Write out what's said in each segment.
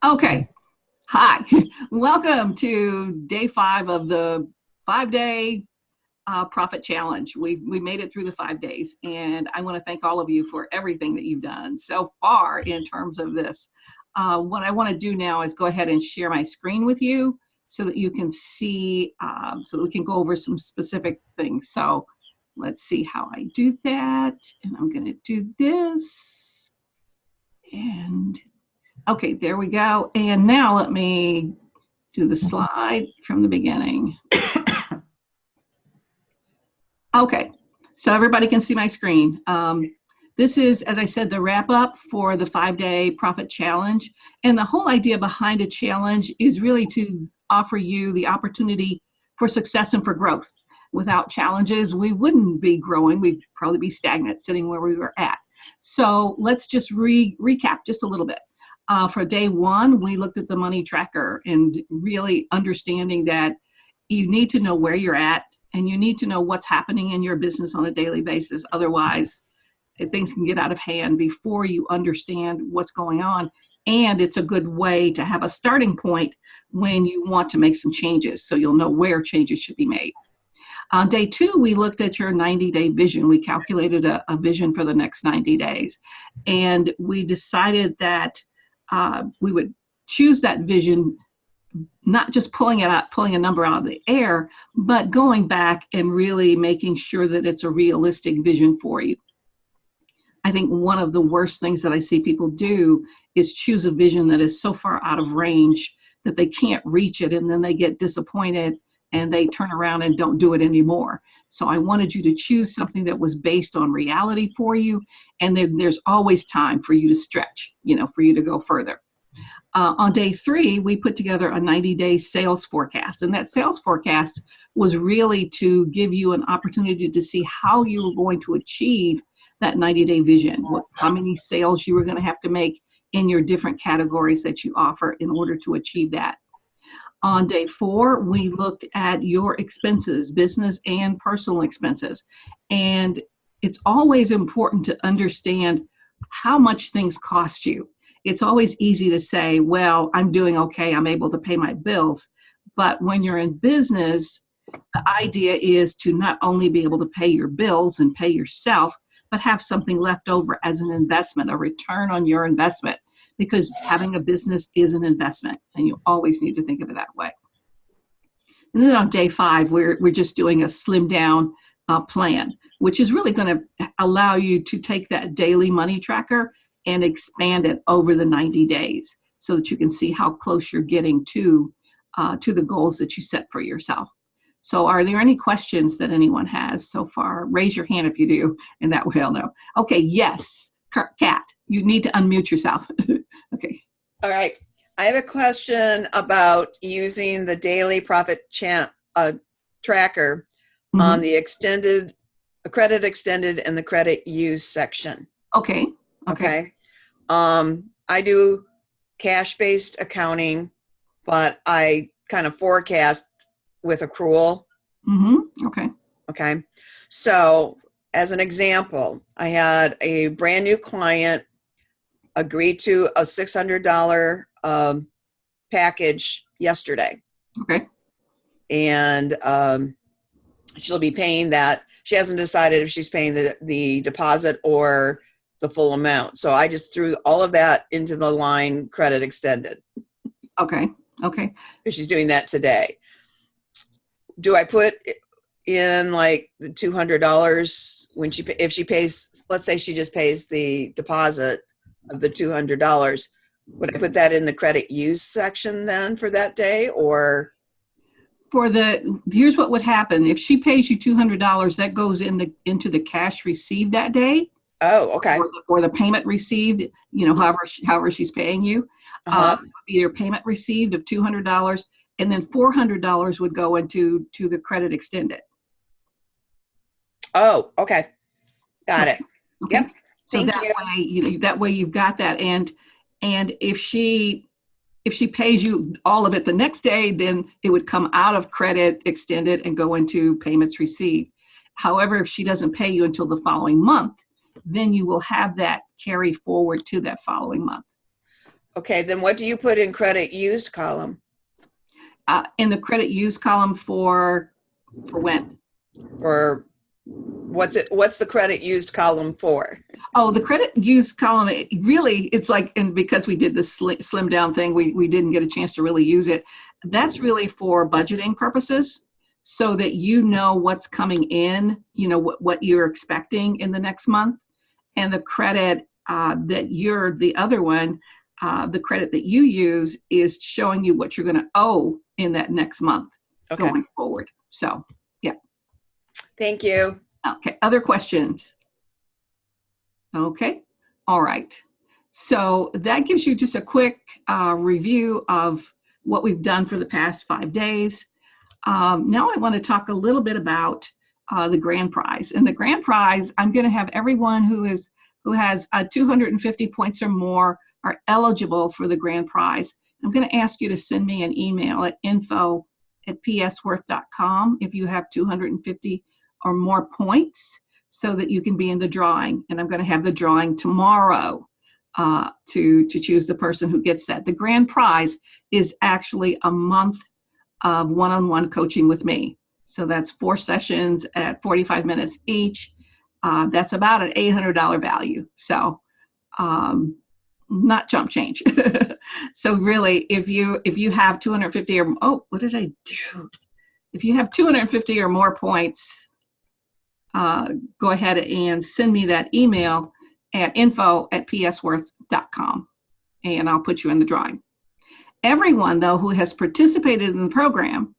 Okay. Hi. Welcome to day 5 of the 5-day profit challenge. We made it through the 5 days, and I want to thank all of you for everything that you've done so far in terms of this. What I want to do now is go ahead and share my screen with you so that you can see, so that we can go over some specific things. So let's see how I do that. And I'm going to do this. And okay, there we go. And now let me do the slide from the beginning. Okay, so everybody can see my screen. This is, as I said, the wrap up for the 5-day profit challenge. And the whole idea behind a challenge is really to offer you the opportunity for success and for growth. Without challenges, we wouldn't be growing. We'd probably be stagnant, sitting where we were at. So let's just recap just a little bit. For day 1, we looked at the money tracker and really understanding that you need to know where you're at and you need to know what's happening in your business on a daily basis. Otherwise, things can get out of hand before you understand what's going on. And it's a good way to have a starting point when you want to make some changes, so you'll know where changes should be made. On day 2, we looked at your 90-day vision. We calculated a vision for the next 90 days. And we decided that we would choose that vision, not just pulling a number out of the air, but going back and really making sure that it's a realistic vision for you. I think one of the worst things that I see people do is choose a vision that is so far out of range that they can't reach it, and then they get disappointed and they turn around and don't do it anymore. So I wanted you to choose something that was based on reality for you, and there's always time for you to stretch, for you to go further. On day 3, we put together a 90-day sales forecast, and that sales forecast was really to give you an opportunity to see how you were going to achieve that 90-day vision, how many sales you were going to have to make in your different categories that you offer in order to achieve that. On day 4, we looked at your expenses, business and personal expenses. And it's always important to understand how much things cost you. It's always easy to say, well, I'm doing okay, I'm able to pay my bills. But when you're in business, the idea is to not only be able to pay your bills and pay yourself, but have something left over as an investment, a return on your investment. Because having a business is an investment, and you always need to think of it that way. And then on day 5, we're just doing a slim down plan, which is really going to allow you to take that daily money tracker and expand it over the 90 days so that you can see how close you're getting to the goals that you set for yourself. So are there any questions that anyone has so far? Raise your hand if you do, and that way I'll know. Okay, yes, Kat, you need to unmute yourself. Okay. All right. I have a question about using the daily profit tracker on the credit extended and the credit use section. Okay. I do cash-based accounting, but I kind of forecast with accrual. Okay. So as an example, I had a brand new client agreed to a $600 package yesterday. Okay. And she'll be paying that. She hasn't decided if she's paying the deposit or the full amount. So I just threw all of that into the line credit extended. Okay. She's doing that today. Do I put in like the $200 if she pays, let's say she just pays the deposit of the $200, would I put that in the credit use section then for that day? Or here's what would happen. If she pays you $200, that goes into the cash received that day. Oh, okay. Or the payment received, however she's paying you. Your payment received of $200, and then $400 would go into the credit extended. Oh, okay. Got it. Okay. Yep. So that way you've got that. And if she pays you all of it the next day, then it would come out of credit extended and go into payments received. However, if she doesn't pay you until the following month, then you will have that carry forward to that following month. Okay, then what do you put in credit used column? In the credit used column for when? Or what's the credit used column for? Oh, the credit used column, it's like, and because we did this slim down thing, we didn't get a chance to really use it. That's really for budgeting purposes, so that you know what's coming in, what you're expecting in the next month. And the credit the other one, the credit that you use is showing you what you're going to owe in that next month going forward. So, yeah. Thank you. Okay, other questions? Okay, all right. So that gives you just a quick review of what we've done for the past 5 days. Now I want to talk a little bit about the grand prize. And the grand prize, I'm going to have everyone who has 250 points or more are eligible for the grand prize. I'm going to ask you to send me an email at info@psworth.com if you have 250 or more points, so that you can be in the drawing. And I'm going to have the drawing tomorrow to choose the person who gets that. The grand prize is actually a month of one-on-one coaching with me. So that's 4 sessions at 45 minutes each. That's about an $800 value. So not chump change. So really, if you have 250 or, oh, what did I do? If you have 250 or more points, go ahead and send me that email at info@psworth.com, and I'll put you in the drawing. Everyone, though, who has participated in the program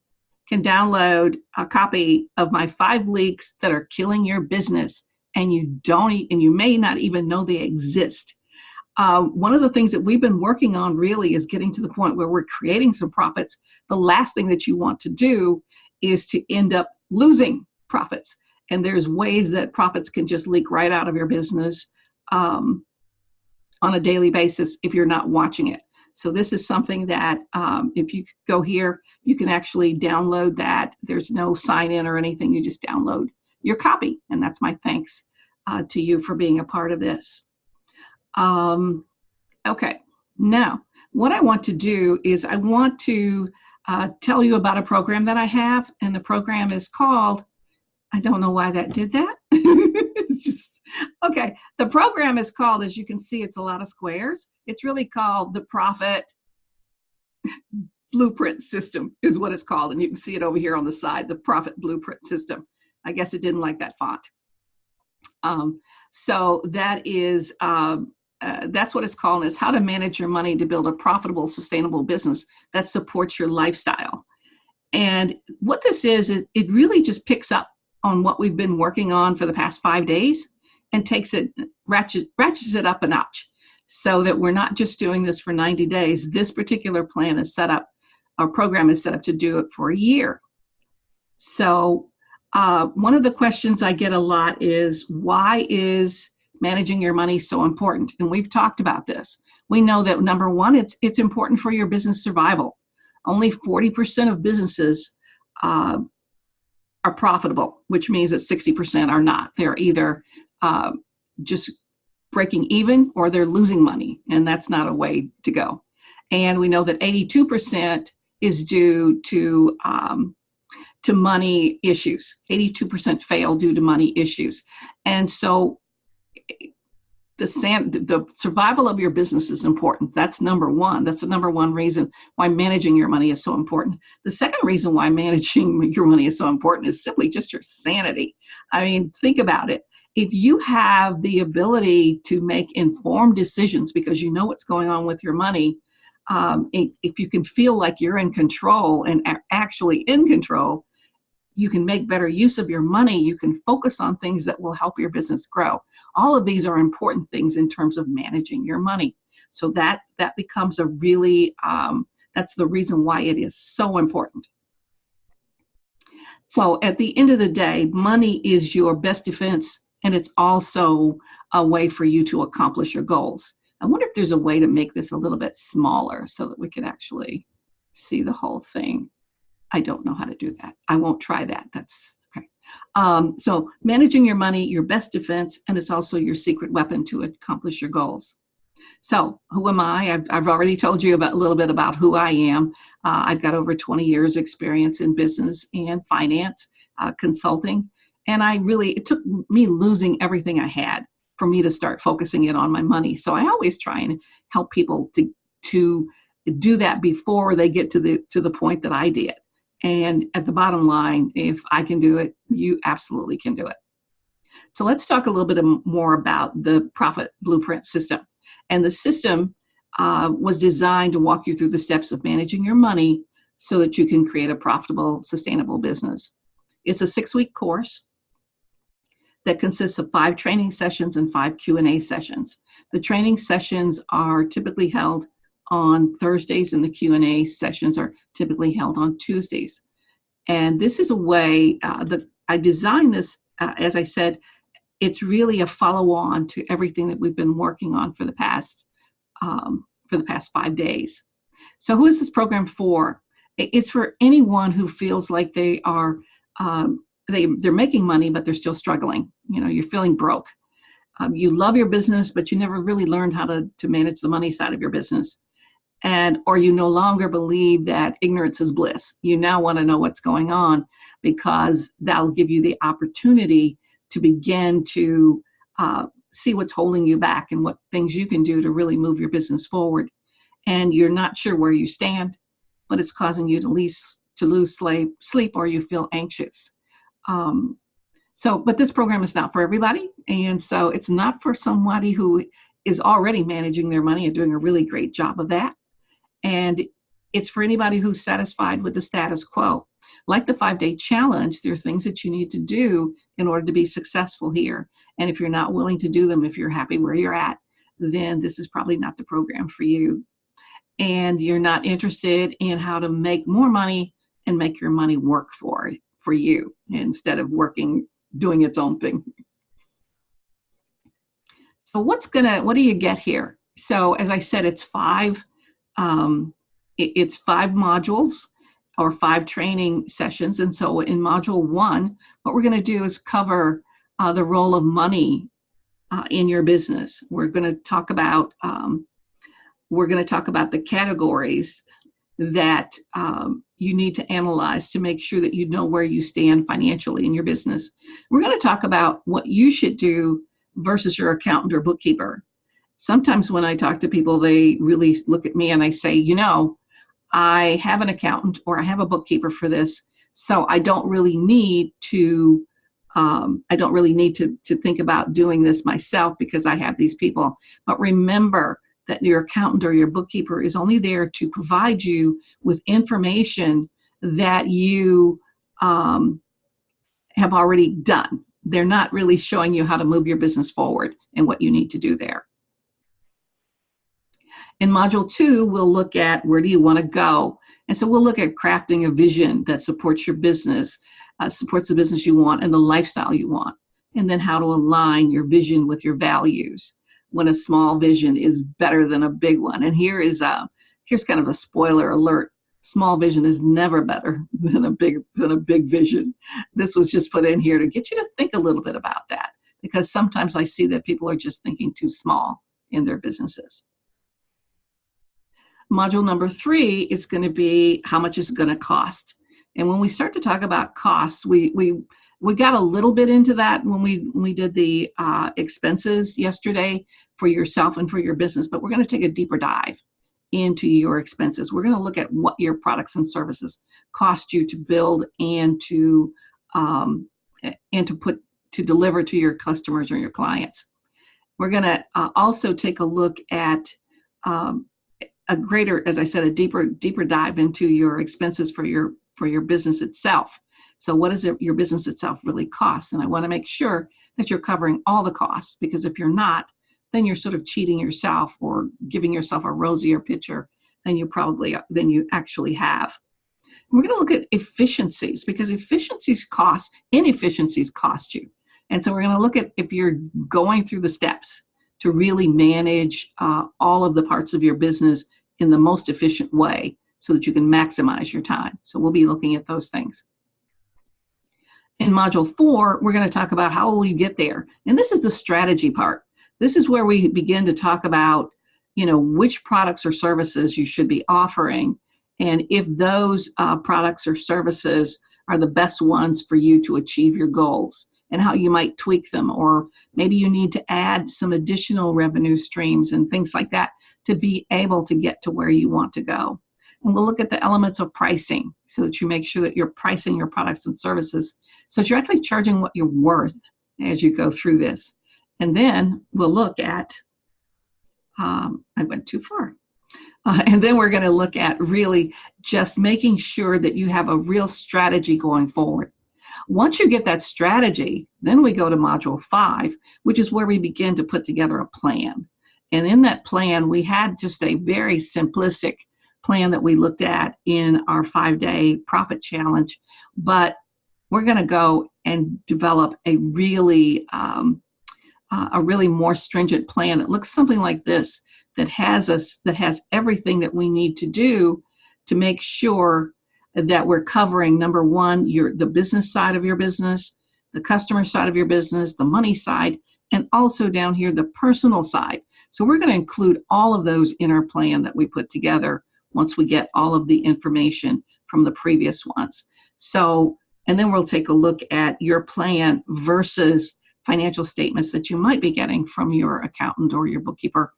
can download a copy of my 5 leaks that are killing your business, and you may not even know they exist. One of the things that we've been working on really is getting to the point where we're creating some profits. The last thing that you want to do is to end up losing profits. And there's ways that profits can just leak right out of your business on a daily basis if you're not watching it. So this is something that if you go here, you can actually download that. There's no sign in or anything. You just download your copy. And that's my thanks to you for being a part of this. Okay, now what I want to do is I want to tell you about a program that I have. And the program is called, I don't know why that did that. It's just, okay. The program is called, as you can see, it's a lot of squares. It's really called the Profit Blueprint System is what it's called. And you can see it over here on the side, the Profit Blueprint System. I guess it didn't like that font. So that is, that's what it's called. And it's how to manage your money to build a profitable, sustainable business that supports your lifestyle. And what this is it really just picks up on what we've been working on for the past 5 days and takes it, ratchets it up a notch, so that we're not just doing this for 90 days. This particular plan is set up, our program is set up to do it for a year. So one of the questions I get a lot is, why is managing your money so important? And we've talked about this. We know that, number one, it's important for your business survival. Only 40% of businesses are profitable, which means that 60% are not. They're either just breaking even or they're losing money, and that's not a way to go. And we know that 82% is due to money issues. 82% fail due to money issues. And so the survival of your business is important. That's number one. That's the number one reason why managing your money is so important. The second reason why managing your money is so important is simply just your sanity. I mean, think about it. If you have the ability to make informed decisions because you know what's going on with your money, if you can feel like you're in control and are actually in control, you can make better use of your money. You can focus on things that will help your business grow. All of these are important things in terms of managing your money. So that becomes a really, that's the reason why it is so important. So at the end of the day, money is your best defense, and it's also a way for you to accomplish your goals. I wonder if there's a way to make this a little bit smaller so that we can actually see the whole thing. I don't know how to do that. I won't try that. That's okay. So managing your money, your best defense, and it's also your secret weapon to accomplish your goals. So who am I? I've already told you about a little bit about who I am. I've got over 20 years experience in business and finance, consulting. And it took me losing everything I had for me to start focusing it on my money. So I always try and help people to do that before they get to the point that I did. And at the bottom line, if I can do it, you absolutely can do it. So let's talk a little bit more about the Profit Blueprint system. And the system was designed to walk you through the steps of managing your money so that you can create a profitable, sustainable business. It's a 6-week course that consists of 5 training sessions and 5 Q&A sessions. The training sessions are typically held on Thursdays and the Q&A sessions are typically held on Tuesdays. And this is a way that I designed this, as I said, it's really a follow-on to everything that we've been working on for the past 5 days. So who is this program for? It's for anyone who feels like they are they're making money, but they're still struggling. You know, you're feeling broke. You love your business, but you never really learned how to manage the money side of your business. Or you no longer believe that ignorance is bliss. You now want to know what's going on, because that'll give you the opportunity to begin to see what's holding you back and what things you can do to really move your business forward. And you're not sure where you stand, but it's causing you to lose sleep, or you feel anxious. But this program is not for everybody. And so it's not for somebody who is already managing their money and doing a really great job of that. And it's for anybody who's satisfied with the status quo. Like the 5-day challenge, there are things that you need to do in order to be successful here. And if you're not willing to do them, if you're happy where you're at, then this is probably not the program for you. And you're not interested in how to make more money and make your money work for you instead of doing its own thing. So what do you get here? So as I said, it's 5 modules or 5 training sessions. And so in module 1, what we're going to do is cover the role of money in your business. We're going to talk about the categories that you need to analyze to make sure that you know where you stand financially in your business. We're going to talk about what you should do versus your accountant or bookkeeper. Sometimes when I talk to people, they really look at me and I say, you know, I have an accountant or I have a bookkeeper for this, so I don't really need to think about doing this myself because I have these people. But remember that your accountant or your bookkeeper is only there to provide you with information that you have already done. They're not really showing you how to move your business forward and what you need to do there. In module 2, we'll look at where do you want to go. And so we'll look at crafting a vision that supports your business, supports the business you want and the lifestyle you want. And then how to align your vision with your values when a small vision is better than a big one. And here's kind of a spoiler alert. Small vision is never better than a big vision. This was just put in here to get you to think a little bit about that, because sometimes I see that people are just thinking too small in their businesses. Module number 3 is going to be how much is it going to cost. And when we start to talk about costs, we got a little bit into that when we did the expenses yesterday for yourself and for your business, but we're going to take a deeper dive into your expenses. We're going to look at what your products and services cost you to build and to deliver to your customers or your clients. We're going to also take a look at a deeper dive into your expenses for your business itself. So what does your business itself really cost? And I want to make sure that you're covering all the costs, because if you're not, then you're sort of cheating yourself or giving yourself a rosier picture than you actually have. And we're going to look at efficiencies, because inefficiencies cost you. And so we're going to look at if you're going through the steps to really manage all of the parts of your business in the most efficient way so that you can maximize your time. So we'll be looking at those things. In module 4, we're going to talk about how will you get there. And this is the strategy part. This is where we begin to talk about which products or services you should be offering, and if those products or services are the best ones for you to achieve your goals, and how you might tweak them, or maybe you need to add some additional revenue streams and things like that to be able to get to where you want to go. And we'll look at the elements of pricing so that you make sure that you're pricing your products and services so that you're actually charging what you're worth as you go through this. And then we'll look at, I went too far. And then we're going to look at really just making sure that you have a real strategy going forward. Once you get that strategy, then we go to module 5, which is where we begin to put together a plan. And in that plan, we had just a very simplistic plan that we looked at in our 5-day profit challenge, but we're going to go and develop a really more stringent plan that looks something like this, that has everything that we need to do to make sure that we're covering, number one, the business side of your business, the customer side of your business, the money side, and also down here, the personal side. So we're going to include all of those in our plan that we put together once we get all of the information from the previous ones. So, and then we'll take a look at your plan versus financial statements that you might be getting from your accountant or your bookkeeper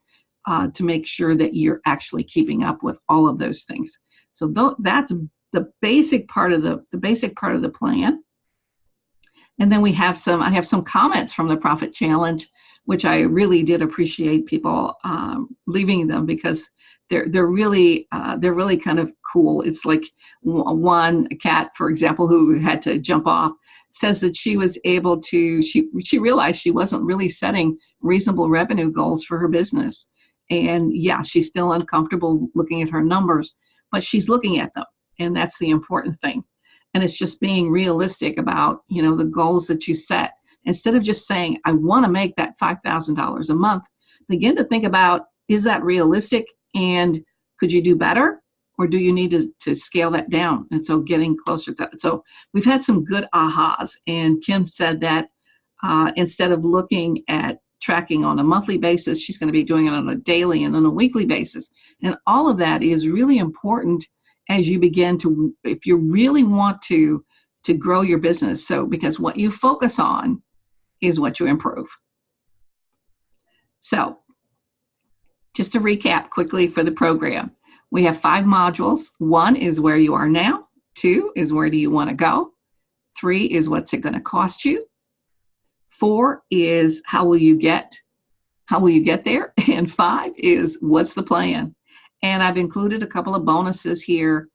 to make sure that you're actually keeping up with all of those things. So that's the basic part of the plan. And then I have some comments from the Profit Challenge, which I really did appreciate people leaving them, because they're really kind of cool. It's like a cat, for example, who had to jump off, says that she was able to, she realized she wasn't really setting reasonable revenue goals for her business. And yeah, she's still uncomfortable looking at her numbers, but she's looking at them. And that's the important thing. And it's just being realistic about, the goals that you set. Instead of just saying, I want to make that $5,000 a month, begin to think about, is that realistic? And could you do better? Or do you need to scale that down? And so getting closer to that. So we've had some good ahas. And Kim said that instead of looking at tracking on a monthly basis, she's going to be doing it on a daily and then a weekly basis. And all of that is really important as you begin to, if you really want to grow your business. So, because what you focus on is what you improve. So, just to recap quickly for the program, we have 5 modules. 1 is where you are now. 2 is where do you want to go. 3 is what's it going to cost you. 4 is how will you get there. And 5 is what's the plan. And I've included a couple of bonuses here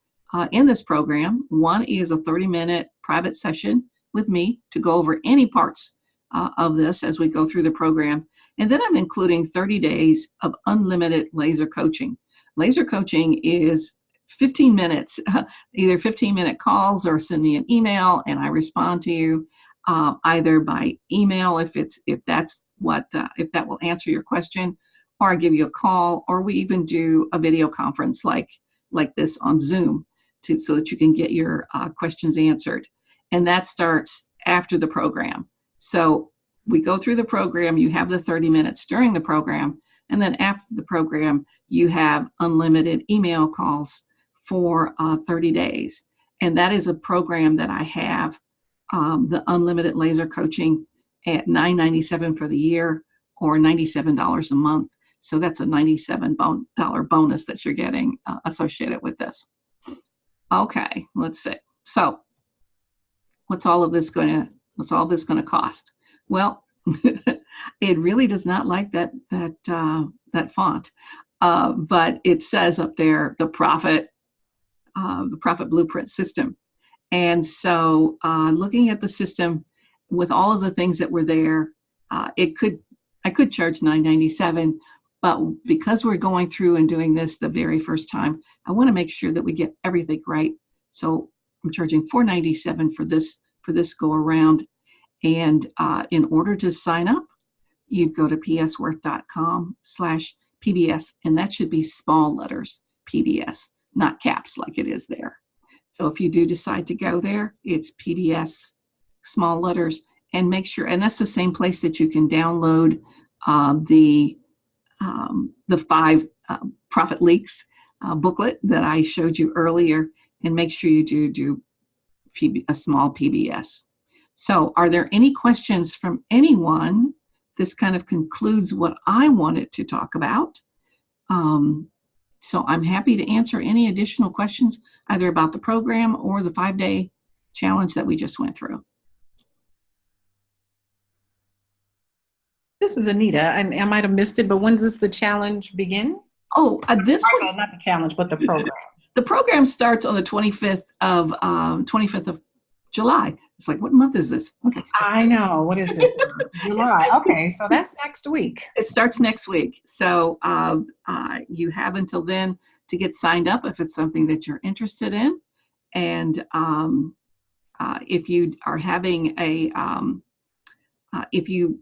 in this program. 1 is a 30-minute private session with me to go over any parts of this as we go through the program. And then I'm including 30 days of unlimited laser coaching. Laser coaching is 15 minutes, either 15-minute calls or send me an email and I respond to you either by email if that will answer your question, or I give you a call, or we even do a video conference like this on Zoom so that you can get your questions answered. And that starts after the program. So we go through the program, you have the 30 minutes during the program, and then after the program, you have unlimited email calls for 30 days. And that is a program that I have, the unlimited laser coaching at $9.97 for the year, or $97 a month. So that's a $97 bonus that you're getting associated with this. Okay, let's see. So what's all this going to cost? Well, it really does not like that font, but it says up there the profit blueprint system. And so looking at the system with all of the things that were there, I could charge $9.97, but because we're going through and doing this the very first time, I want to make sure that we get everything right. So I'm charging $4.97 for this go around. And in order to sign up, you go to psworth.com/PBS, and that should be small letters, PBS, not caps like it is there. So if you do decide to go there, it's PBS, small letters, and make sure, and that's the same place that you can download the 5 Profit Leaks booklet that I showed you earlier, and make sure you do a small PBS. So are there any questions from anyone? This kind of concludes what I wanted to talk about. So I'm happy to answer any additional questions, either about the program or the 5-day challenge that we just went through. This is Anita, and I might have missed it, but when does the challenge begin? Oh, this Or, was no, not the challenge, but the program. the program starts on the 25th of July. It's like, what month is this? Okay. I know. What is this? July. Okay, so that's next week. It starts next week. So you have until then to get signed up if it's something that you're interested in. And if you are having if you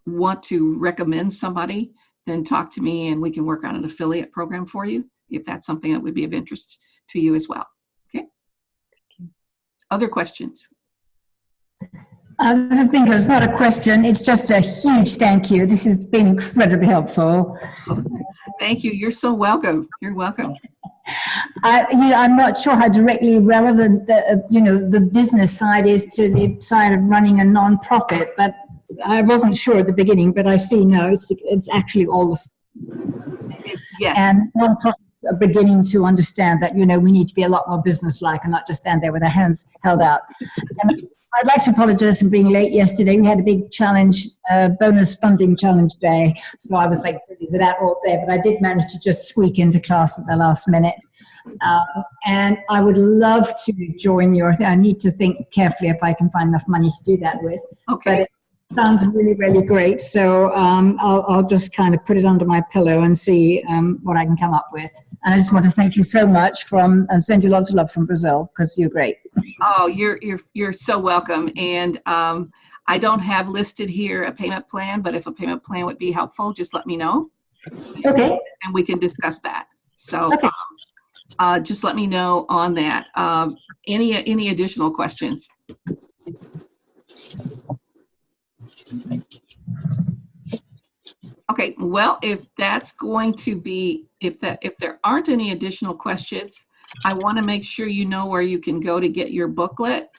want to recommend somebody, then talk to me and we can work on an affiliate program for you if that's something that would be of interest to you as well. Okay. Other questions? This has been good. It's not a question. It's just a huge thank you. This has been incredibly helpful. Thank you. You're so welcome. You're welcome. I'm not sure how directly relevant the business side is to the side of running a non-profit, but I wasn't sure at the beginning, but I see now it's actually all the same. Yes. And non-profits are beginning to understand that, we need to be a lot more business-like and not just stand there with our hands held out. And I'd like to apologize for being late yesterday. We had a big challenge, bonus funding challenge day, so I was busy with that all day, but I did manage to just squeak into class at the last minute. And I would love to join I need to think carefully if I can find enough money to do that with. Okay. But it sounds really, really great. So I'll just kind of put it under my pillow and see what I can come up with. And I just want to thank you so much and send you lots of love from Brazil, because you're great. Oh, you're so welcome. And I don't have listed here a payment plan, but if a payment plan would be helpful, just let me know. Okay. And we can discuss that. So Okay. just let me know on that. Any additional questions? Okay, well, if that's going to be, if there aren't any additional questions, I want to make sure you know where you can go to get your booklet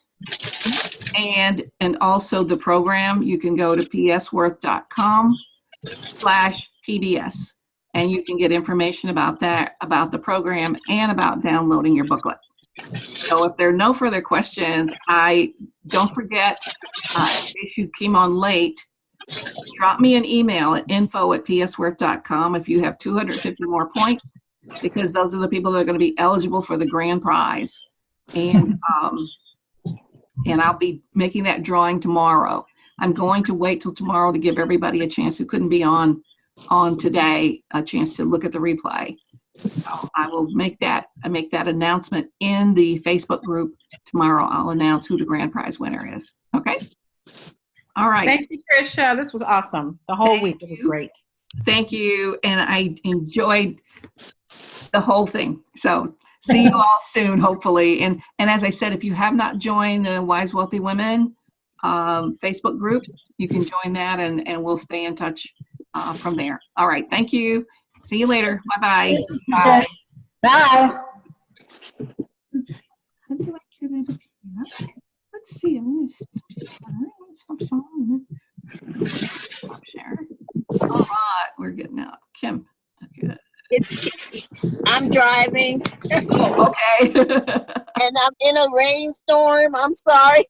and also the program. You can go to psworth.com/PBS, and you can get information about that, about the program, and about downloading your booklet. So if there are no further questions, don't forget, in case you came on late, drop me an email at info@psworth.com if you have 250 more points, because those are the people that are going to be eligible for the grand prize. And I'll be making that drawing tomorrow. I'm going to wait till tomorrow to give everybody a chance who couldn't be on today a chance to look at the replay. So I will make that announcement in the Facebook group tomorrow. I'll announce who the grand prize winner is. Okay. All right. Thank you, Tricia. This was awesome. The whole week it was great. Thank you, and I enjoyed the whole thing. So see you all soon, hopefully. And as I said, if you have not joined the Wise Wealthy Women Facebook group, you can join that, and we'll stay in touch from there. All right. Thank you. See you later. Bye-bye. Bye. Bye. How do I get it up here? Let's see. I'm going to stop sharing. Stop sharing. All right. We're getting out. Kim. Okay. I'm driving Oh, okay. and I'm in a rainstorm. I'm sorry.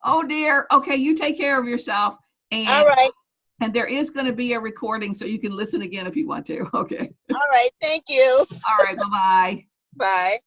Oh, dear. Okay. You take care of yourself. And, All right. And there is going to be a recording, so you can listen again if you want to. Okay. All right. Thank you. All right. Bye-bye. Bye.